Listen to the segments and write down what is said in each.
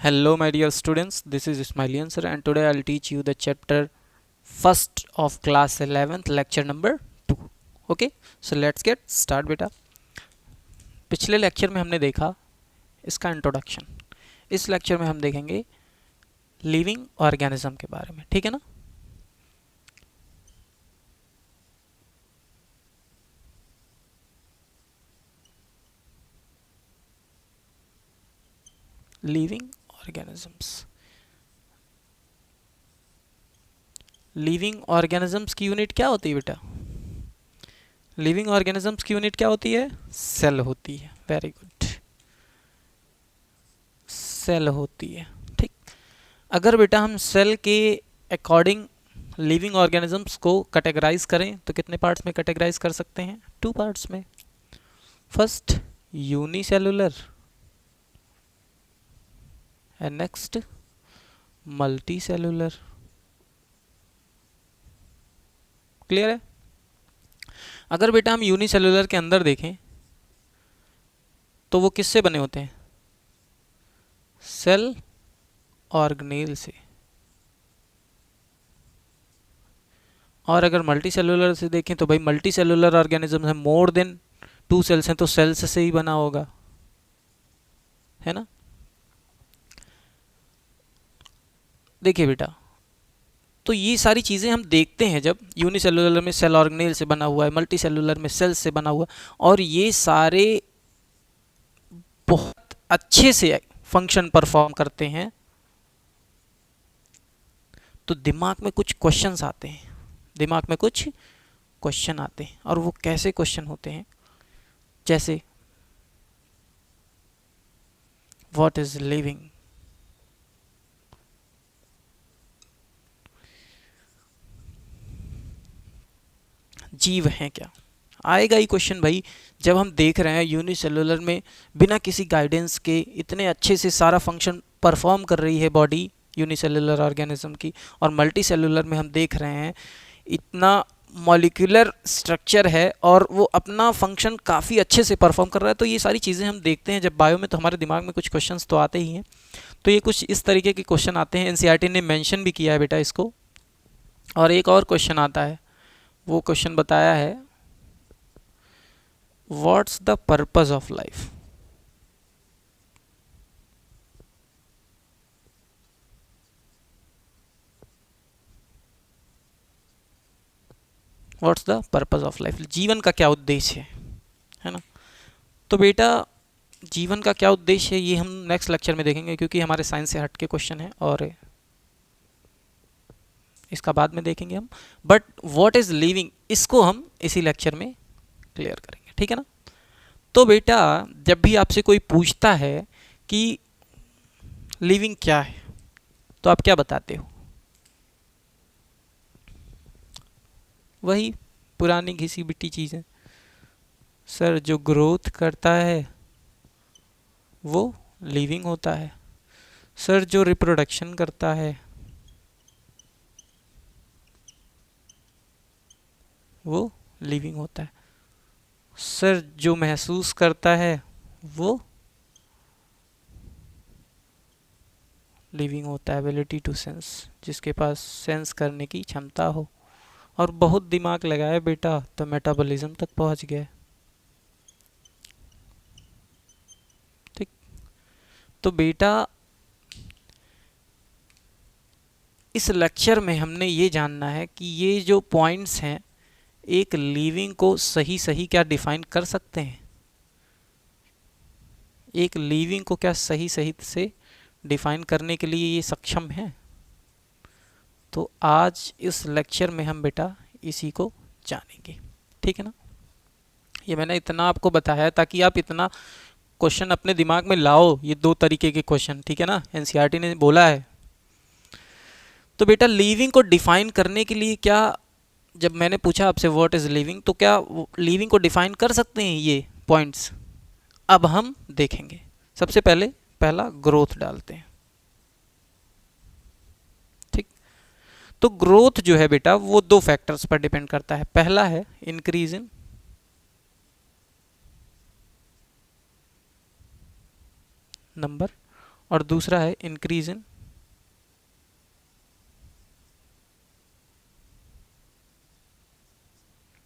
Hello my dear students, this is Ismailian sir and today I'll teach you the chapter first of class 11th lecture number 2. Okay, so let's get start बेटा. पिछले lecture में हमने देखा इसका introduction. इस lecture में हम देखेंगे लिविंग ऑर्गेनिज्म के बारे में. ठीक है ना. Living organisms. लिविंग ऑर्गेनिजम्स की यूनिट क्या होती है बेटा? लिविंग ऑर्गेनिजम्स की यूनिट क्या होती है? सेल होती है. वेरी गुड, सेल होती है. ठीक. अगर बेटा हम सेल के अकॉर्डिंग लिविंग ऑर्गेनिजम्स को कैटेगराइज करें तो कितने पार्ट्स में कैटेगराइज कर सकते हैं? 2 पार्ट्स में. First unicellular and next multi cellular. Clear है? अगर बेटा हम यूनिसेलुलर के अंदर देखें तो वो किससे बने होते हैं? सेल ऑर्गेनेल से. और अगर मल्टी सेलुलर से देखें तो भाई मल्टी सेलुलर ऑर्गेनिज्म है, मोर देन 2 सेल्स हैं तो सेल्स से ही बना होगा, है ना. देखिए बेटा, तो ये सारी चीज़ें हम देखते हैं जब यूनिसेलुलर में सेल ऑर्गेनेल से बना हुआ है, मल्टी सेलुलर में सेल्स से बना हुआ, और ये सारे बहुत अच्छे से फंक्शन परफॉर्म करते हैं. तो दिमाग में कुछ क्वेश्चंस आते हैं, दिमाग में कुछ क्वेश्चन आते हैं. और वो कैसे क्वेश्चन होते हैं? जैसे व्हाट इज लिविंग? जीव हैं क्या? आएगा ही क्वेश्चन भाई. जब हम देख रहे हैं यूनिसेलुलर में बिना किसी गाइडेंस के इतने अच्छे से सारा फंक्शन परफॉर्म कर रही है बॉडी यूनिसेलुलर ऑर्गेनिज्म की, और मल्टी सेलुलर में हम देख रहे हैं इतना मॉलिक्यूलर स्ट्रक्चर है और वो अपना फंक्शन काफ़ी अच्छे से परफॉर्म कर रहा है. तो ये सारी चीज़ें हम देखते हैं जब बायो में, तो हमारे दिमाग में कुछ क्वेश्चंस तो आते ही हैं. तो ये कुछ इस तरीके के क्वेश्चन आते हैं. एनसीईआरटी ने मेंशन भी किया है बेटा इसको. और एक और क्वेश्चन आता है, वो क्वेश्चन बताया है what's the purpose of life. What's the purpose of life, जीवन का क्या उद्देश्य है ना. तो बेटा जीवन का क्या उद्देश्य है ये हम नेक्स्ट लेक्चर में देखेंगे, क्योंकि हमारे साइंस से हट के क्वेश्चन है और इसका बाद में देखेंगे हम. बट व्हाट इज लिविंग, इसको हम इसी लेक्चर में क्लियर करेंगे. ठीक है ना. तो बेटा जब भी आपसे कोई पूछता है कि लिविंग क्या है तो आप क्या बताते हो? वही पुरानी घिसी पिटी चीज़ है सर. जो ग्रोथ करता है वो लिविंग होता है. सर जो रिप्रोडक्शन करता है वो लिविंग होता है. सर जो महसूस करता है वो लिविंग होता है. एबिलिटी टू सेंस, जिसके पास सेंस करने की क्षमता हो और बहुत दिमाग लगाए बेटा तो मेटाबॉलिज्म तक पहुंच गया. ठीक. तो बेटा इस लेक्चर में हमने ये जानना है कि ये जो पॉइंट्स हैं एक लिविंग को सही सही क्या डिफाइन कर सकते हैं. एक लिविंग को क्या सही सही से डिफाइन करने के लिए ये सक्षम है. तो आज इस लेक्चर में हम बेटा इसी को जानेंगे. ठीक है ना. ये मैंने इतना आपको बताया ताकि आप इतना क्वेश्चन अपने दिमाग में लाओ. ये 2 तरीके के क्वेश्चन, ठीक है ना, एनसीईआरटी ने बोला है. तो बेटा लिविंग को डिफाइन करने के लिए क्या, जब मैंने पूछा आपसे व्हाट इज लिविंग, तो क्या लिविंग को डिफाइन कर सकते हैं ये पॉइंट्स? अब हम देखेंगे. सबसे पहले पहला ग्रोथ डालते हैं. ठीक. तो ग्रोथ जो है बेटा वो 2 फैक्टर्स पर डिपेंड करता है. पहला है इंक्रीज इन नंबर और दूसरा है इंक्रीज इन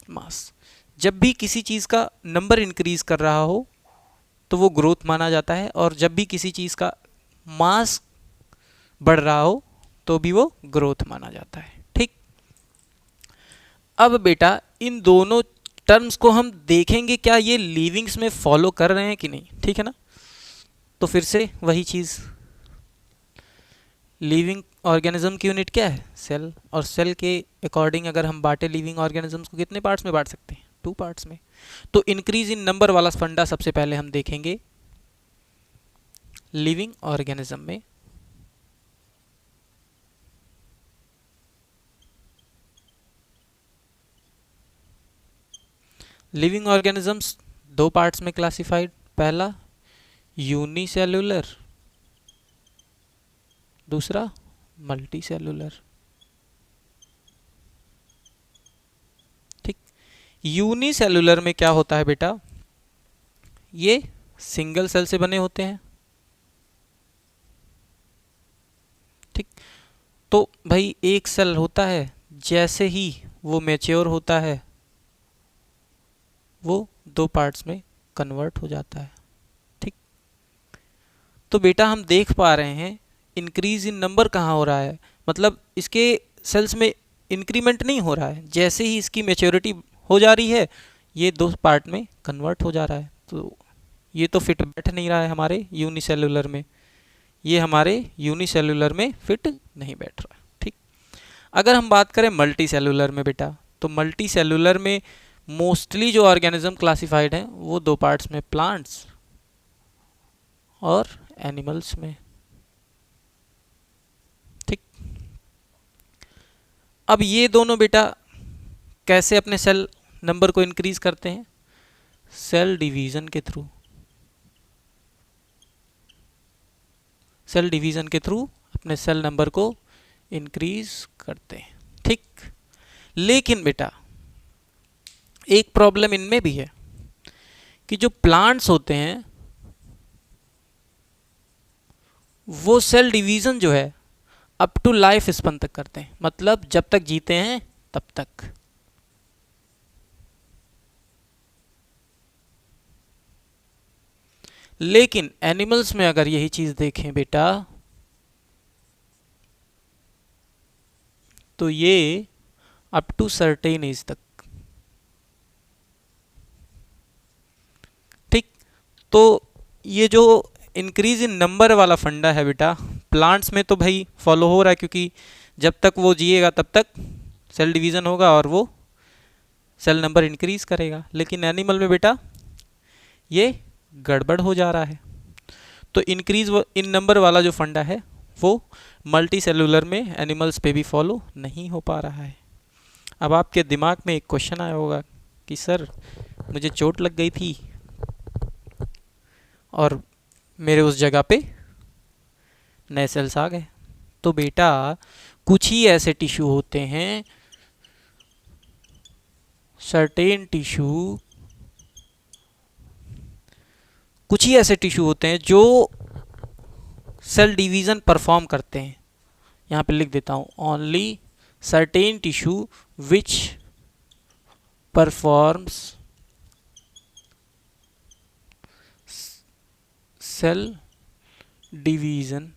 मास। जब भी किसी चीज़ का नंबर इंक्रीज कर रहा हो तो वो ग्रोथ माना जाता है, और जब भी किसी चीज़ का मास बढ़ रहा हो तो भी वो ग्रोथ माना जाता है। ठीक, अब बेटा इन दोनों टर्म्स को हम देखेंगे क्या ये लिविंग्स में फॉलो कर रहे हैं कि नहीं, ठीक है ना। तो फिर से वही चीज़, लिविंग ऑर्गेनिज्म की यूनिट क्या है, सेल, और सेल के अकॉर्डिंग अगर हम बांटे लिविंग ऑर्गेनिजम्स को कितने पार्ट्स में बांट सकते हैं, 2 पार्ट्स में। तो इंक्रीज इन नंबर वाला फंडा सबसे पहले हम देखेंगे लिविंग ऑर्गेनिज्म में। लिविंग ऑर्गेनिजम्स 2 पार्ट्स में क्लासिफाइड, पहला यूनिसेल्युलर, दूसरा मल्टी सेल्युलर। ठीक, यूनिसेल्युलर में क्या होता है बेटा, ये सिंगल सेल से बने होते हैं। ठीक, तो भाई एक सेल होता है, जैसे ही वो मैच्योर होता है वो 2 पार्ट्स में कन्वर्ट हो जाता है। ठीक, तो बेटा हम देख पा रहे हैं इंक्रीज इन नंबर कहाँ हो रहा है, मतलब इसके सेल्स में इंक्रीमेंट नहीं हो रहा है, जैसे ही इसकी मैच्योरिटी हो जा रही है ये 2 पार्ट में कन्वर्ट हो जा रहा है। तो ये तो फिट बैठ नहीं रहा है हमारे यूनिसेल्युलर में, ये हमारे यूनिसेल्युलर में फिट नहीं बैठ रहा है। ठीक, अगर हम बात करें मल्टी सेल्युलर में बेटा, तो मल्टी सेल्युलर में मोस्टली जो ऑर्गेनिज्म क्लासिफाइड हैं वो 2 पार्ट्स में, प्लांट्स और एनिमल्स में। ठीक, अब ये दोनों बेटा कैसे अपने सेल नंबर को इंक्रीज करते हैं, सेल डिवीजन के थ्रू। सेल डिवीजन के थ्रू अपने सेल नंबर को इंक्रीज करते हैं। ठीक, लेकिन बेटा एक प्रॉब्लम इनमें भी है कि जो प्लांट्स होते हैं वो सेल डिवीजन जो है अप टू लाइफ स्पन तक करते हैं, मतलब जब तक जीते हैं तब तक। लेकिन एनिमल्स में अगर यही चीज देखें बेटा, तो ये अप टू सर्टेन एज तक। ठीक, तो ये जो इंक्रीज इन नंबर वाला फंडा है बेटा, प्लांट्स में तो भाई फॉलो हो रहा है, क्योंकि जब तक वो जिएगा तब तक सेल डिवीजन होगा और वो सेल नंबर इंक्रीज करेगा। लेकिन एनिमल में बेटा ये गड़बड़ हो जा रहा है। तो इंक्रीज इन नंबर वाला जो फंडा है वो मल्टी सेलुलर में एनिमल्स पे भी फॉलो नहीं हो पा रहा है। अब आपके दिमाग में एक क्वेश्चन आया होगा कि सर मुझे चोट लग गई थी और मेरे उस जगह पे नए सेल्स आ गए। तो बेटा कुछ ही ऐसे टिश्यू होते हैं, सर्टेन टिश्यू, कुछ ही ऐसे टिश्यू होते हैं जो सेल डिवीजन परफॉर्म करते हैं। यहाँ पे लिख देता हूँ, only certain tissue which performs cell division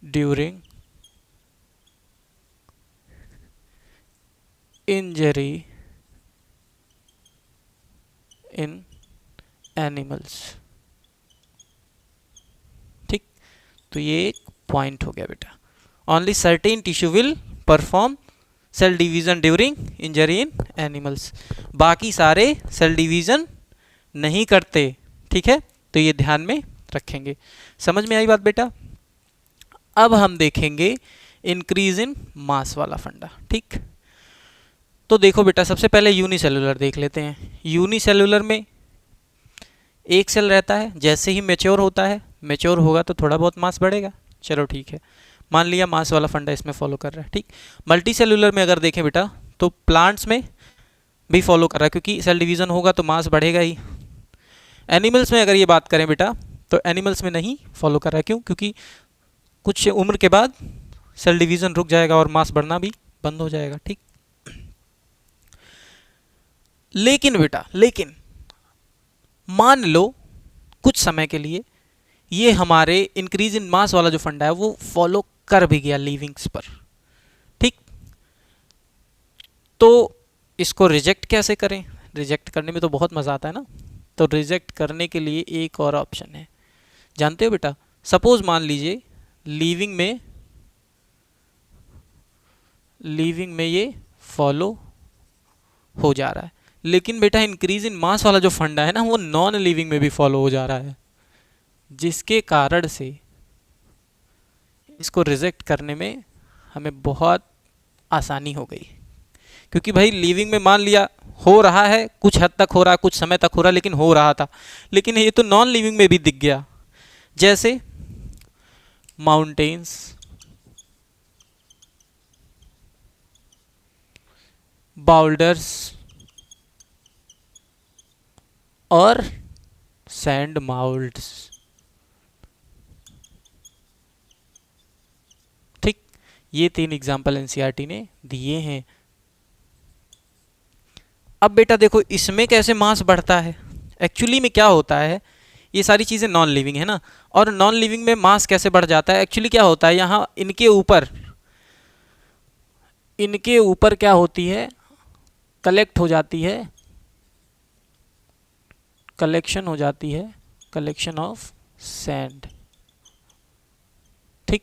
during injury in animals. ठीक, तो ये एक पॉइंट हो गया बेटा, only certain tissue will perform cell division during injury in animals, बाकी सारे सेल डिवीजन नहीं करते। ठीक है, तो ये ध्यान में रखेंगे। समझ में आई बात बेटा। अब हम देखेंगे इंक्रीज इन मास वाला फंडा। ठीक, तो देखो बेटा सबसे पहले यूनिसेलुलर देख लेते हैं। यूनिसेलुलर में एक सेल रहता है, जैसे ही मैच्योर होता है, मैच्योर होगा तो थोड़ा बहुत मास बढ़ेगा, चलो ठीक है, मान लिया मास वाला फंडा इसमें फॉलो कर रहा है। ठीक, मल्टी सेलुलर में अगर देखें बेटा तो प्लांट्स में भी फॉलो कर रहा है, क्योंकि सेल डिवीजन होगा तो मास बढ़ेगा ही। एनिमल्स में अगर ये बात करें बेटा तो एनिमल्स में नहीं फॉलो कर रहा है। क्यों? क्योंकि कुछ उम्र के बाद सेल डिवीजन रुक जाएगा और मास बढ़ना भी बंद हो जाएगा। ठीक, लेकिन बेटा लेकिन मान लो कुछ समय के लिए ये हमारे इंक्रीज इन मास वाला जो फंडा है वो फॉलो कर भी गया लिविंग्स पर। ठीक, तो इसको रिजेक्ट कैसे करें? रिजेक्ट करने में तो बहुत मजा आता है ना। तो रिजेक्ट करने के लिए एक और ऑप्शन है, जानते हो बेटा? सपोज मान लीजिए लीविंग में ये फॉलो हो जा रहा है, लेकिन बेटा इंक्रीज इन मास वाला जो फंडा है ना वो नॉन लिविंग में भी फॉलो हो जा रहा है, जिसके कारण से इसको रिजेक्ट करने में हमें बहुत आसानी हो गई। क्योंकि भाई लिविंग में मान लिया हो रहा है, कुछ हद तक हो रहा है, कुछ समय तक हो रहा है, लेकिन हो रहा था, लेकिन ये तो नॉन लिविंग में भी दिख गया। जैसे माउंटेन्स, बाउल्डर्स और सैंड माउल्ड्स। ठीक, ये 3 एग्जाम्पल एनसीईआरटी ने दिए हैं। अब बेटा देखो इसमें कैसे मास बढ़ता है। एक्चुअली में क्या होता है, ये सारी चीज़ें नॉन लिविंग है ना, और नॉन लिविंग में मास कैसे बढ़ जाता है? एक्चुअली क्या होता है, यहाँ इनके ऊपर क्या होती है, कलेक्ट हो जाती है, कलेक्शन हो जाती है, कलेक्शन ऑफ सैंड। ठीक,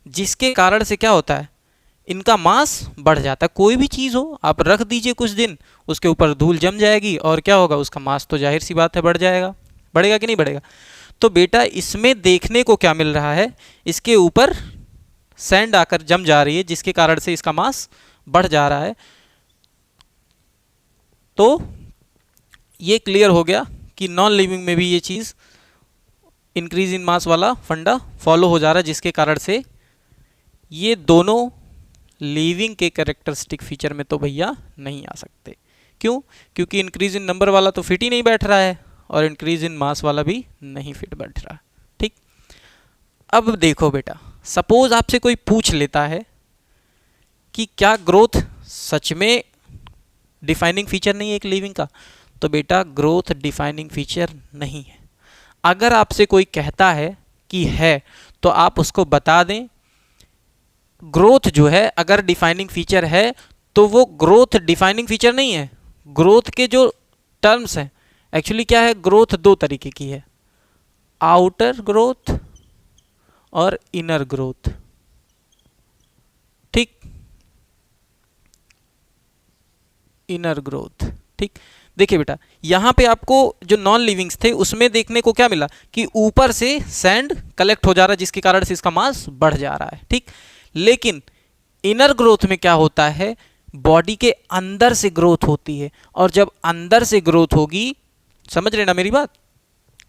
जिसके कारण से क्या होता है, इनका मास बढ़ जाता है। कोई भी चीज़ हो आप रख दीजिए कुछ दिन, उसके ऊपर धूल जम जाएगी और क्या होगा, उसका मास तो जाहिर सी बात है बढ़ जाएगा। बढ़ेगा कि नहीं बढ़ेगा? तो बेटा इसमें देखने को क्या मिल रहा है, इसके ऊपर सैंड आकर जम जा रही है, जिसके कारण से इसका मास बढ़ जा रहा है। तो ये क्लियर हो गया कि नॉन लिविंग में भी ये चीज़ इंक्रीज इन मास वाला फंडा फॉलो हो जा रहा है, जिसके कारण से ये दोनों लिविंग के कैरेक्टरिस्टिक फीचर में तो भैया नहीं आ सकते। क्यों? क्योंकि इंक्रीज इन नंबर वाला तो फिट ही नहीं बैठ रहा है और इंक्रीज इन मास वाला भी नहीं फिट बैठ रहा। ठीक, अब देखो बेटा, सपोज आपसे कोई पूछ लेता है कि क्या ग्रोथ सच में डिफाइनिंग फीचर नहीं है एक लिविंग का? तो बेटा ग्रोथ डिफाइनिंग फीचर नहीं है। अगर आपसे कोई कहता है कि है, तो आप उसको बता दें ग्रोथ जो है अगर डिफाइनिंग फीचर है तो वो ग्रोथ डिफाइनिंग फीचर नहीं है। ग्रोथ के जो टर्म्स हैं एक्चुअली क्या है, ग्रोथ 2 तरीके की है, आउटर ग्रोथ और इनर ग्रोथ। ठीक, इनर ग्रोथ। ठीक, देखिए बेटा यहां पे आपको जो नॉन लिविंग्स थे उसमें देखने को क्या मिला कि ऊपर से सैंड कलेक्ट हो जा रहा है, जिसके कारण से इसका मास बढ़ जा रहा है। ठीक, लेकिन इनर ग्रोथ में क्या होता है, बॉडी के अंदर से ग्रोथ होती है, और जब अंदर से ग्रोथ होगी, समझ रहे ना मेरी बात,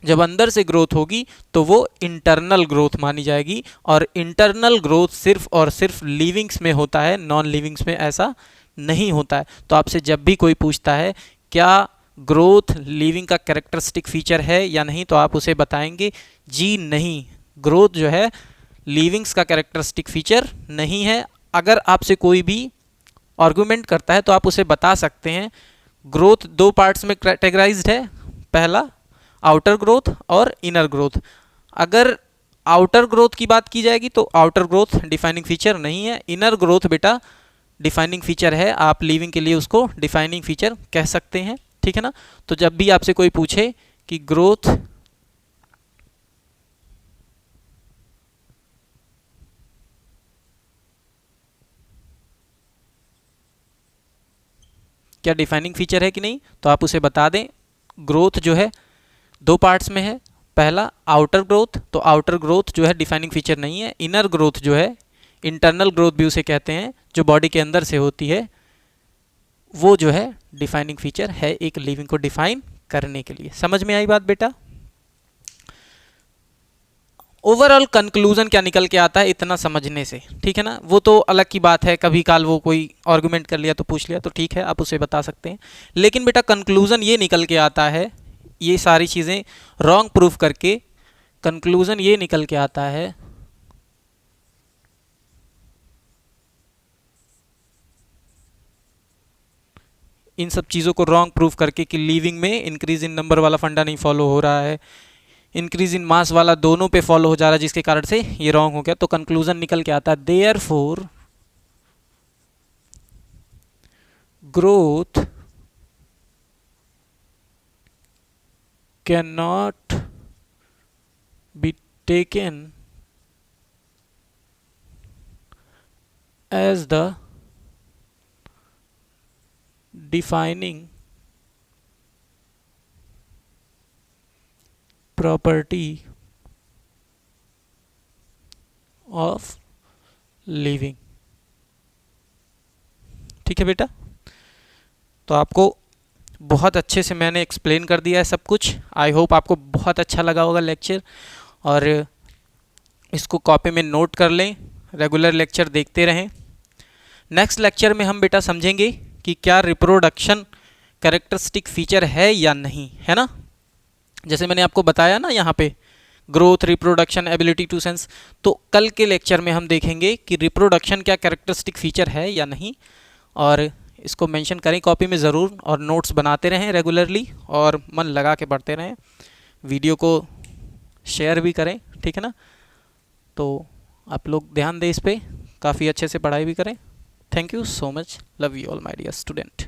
जब अंदर से ग्रोथ होगी तो वो इंटरनल ग्रोथ मानी जाएगी, और इंटरनल ग्रोथ सिर्फ और सिर्फ लिविंग्स में होता है, नॉन लिविंग्स में ऐसा नहीं होता है। तो आपसे जब भी कोई पूछता है क्या ग्रोथ लिविंग का कैरेक्टरिस्टिक फीचर है या नहीं, तो आप उसे बताएंगे जी नहीं, ग्रोथ जो है लिविंग्स का कैरेक्टरिस्टिक फीचर नहीं है। अगर आपसे कोई भी आर्गुमेंट करता है तो आप उसे बता सकते हैं ग्रोथ 2 पार्ट्स में कैटेगराइज्ड है, पहला आउटर ग्रोथ और इनर ग्रोथ। अगर आउटर ग्रोथ की बात की जाएगी तो आउटर ग्रोथ डिफाइनिंग फीचर नहीं है, इनर ग्रोथ बेटा डिफाइनिंग फीचर है, आप लिविंग के लिए उसको डिफाइनिंग फीचर कह सकते हैं। ठीक है ना? तो जब भी आपसे कोई पूछे कि ग्रोथ क्या डिफाइनिंग फीचर है कि नहीं, तो आप उसे बता दें ग्रोथ जो है 2 पार्ट्स में है, पहला आउटर ग्रोथ, तो आउटर ग्रोथ जो है डिफाइनिंग फीचर नहीं है। इनर ग्रोथ जो है, इंटरनल ग्रोथ भी उसे कहते हैं, जो बॉडी के अंदर से होती है, वो जो है डिफाइनिंग फीचर है एक लिविंग को डिफाइन करने के लिए। समझ में आई बात बेटा? ओवरऑल कंक्लूजन क्या निकल के आता है इतना समझने से, ठीक है ना? वो तो अलग की बात है, कभी काल वो कोई आर्गुमेंट कर लिया तो पूछ लिया तो ठीक है, आप उसे बता सकते हैं। लेकिन बेटा कंक्लूजन ये निकल के आता है, ये सारी चीज़ें रॉन्ग प्रूफ करके कंक्लूजन ये निकल के आता है इन सब चीज़ों को रॉन्ग प्रूफ करके कि लीविंग में इंक्रीज इन नंबर वाला फंडा नहीं फॉलो हो रहा है, इंक्रीज इन मास वाला दोनों पे फॉलो हो जा रहा है, जिसके कारण से ये रॉन्ग हो गया। तो कंक्लूजन निकल के आता है therefore growth can not be taken as the defining property of living। ठीक है बेटा, तो आपको बहुत अच्छे से मैंने एक्सप्लेन कर दिया है सब कुछ। आई होप आपको बहुत अच्छा लगा होगा लेक्चर, और इसको कॉपी में नोट कर लें, रेगुलर लेक्चर देखते रहें। नेक्स्ट लेक्चर में हम बेटा समझेंगे कि क्या रिप्रोडक्शन कैरेक्टरिस्टिक फीचर है या नहीं, है ना। जैसे मैंने आपको बताया ना यहाँ पे growth, reproduction, ability to sense, तो कल के लेक्चर में हम देखेंगे कि रिप्रोडक्शन क्या कैरेक्टरिस्टिक फीचर है या नहीं, और इसको मेंशन करें कॉपी में ज़रूर, और नोट्स बनाते रहें रेगुलरली, और मन लगा के पढ़ते रहें, वीडियो को शेयर भी करें, ठीक है ना। तो आप लोग ध्यान दें इस पर, काफ़ी अच्छे से पढ़ाई भी करें। Thank you so much. Love you all, my dear student.